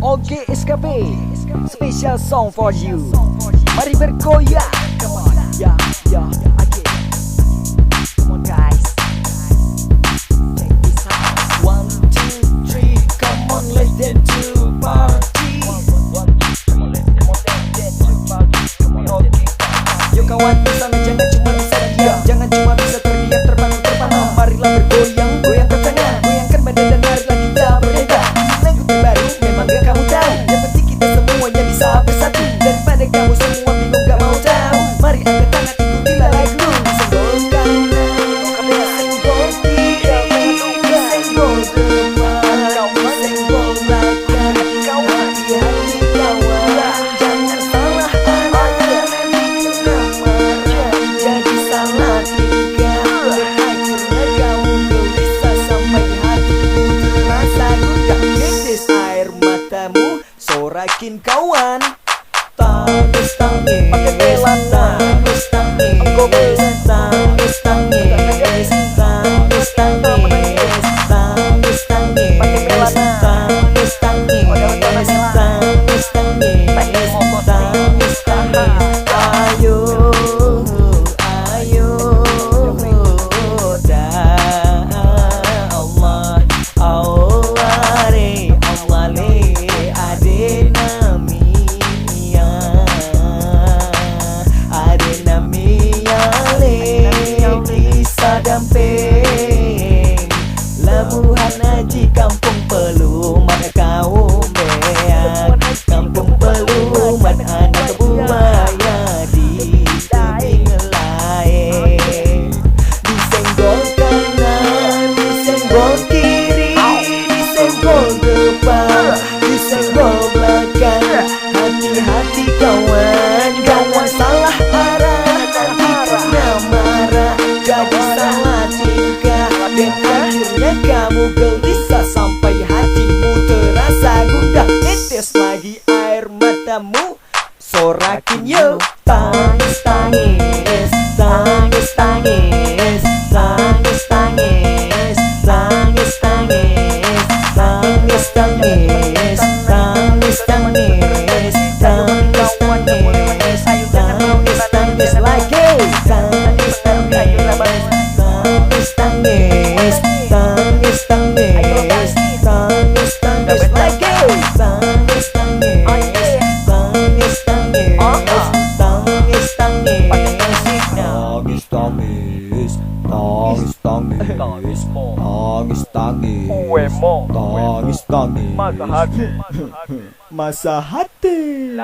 Oke SKP, special song for you. Mari bergoyang. Come on, yeah, yeah, okay. Come on guys, check this out. 1, 2, 3, come on let's dance to party. Come on let's dance to party. Come on, okay. Yuk kawan bersama, jangan cuma bisa diam, jangan cuma bisa terdiam, terpana. Marilah bergoyang, goyang kencangnya, goyangkan badan dan marilah kita berdeka. Lagu terbaru memang gak kamu tahu, yang penting kita semuanya bisa bersatu. Daripada kamu semua bingung gak mau tahu, mari angkat tangan ikutilah lagu. Senggol kanan, senggol kiri, senggol depan, senggol belakang. Hati-hati kawan, jangan salah arah, jadi salah tingkah. Akhirnya kamu gelisah sampai hatimu terasa gundah. Tetes air matamu, sorakin kawan. Tangis, tangis, tangis, tangis, tangis, tangis, tangis, tangis, tangis, tangis, tangis, tangis, tangis, tangis, tangis. Ayo, ayo, dah Allah, Allah re, Allah le, ade namia, ade namia le, kisah damping, Labuhan Haji Kampung Pelumat kaum beak, Kampung Pelumat anak buaya di tebing lain. Disenggol kanan, disenggol kiri, disenggol depan, disenggol belakang. Hati-hati kawan, jangan salah arah, nanti kena marah, jadi salah tingkah. Dan akhirnya kamu gelisah sampai hatimu terasa gundah. Tetes lagi air matamu, sorakin yuk. Tangis, tangis, tangis, tangis, tangis, tangis, tangis, tangis, tangis, tangis, tangis, tangis, tangis, tangis, tangis lagi. Tangis, tangis, tangis, tangis, tangis, tangis, tangis, tangis lagi. Tangis, tangis, tangis, tangis, tangis, tangis, tangis, tangis, tangis, tangis, tangis, tangis, masa hati, masa hati.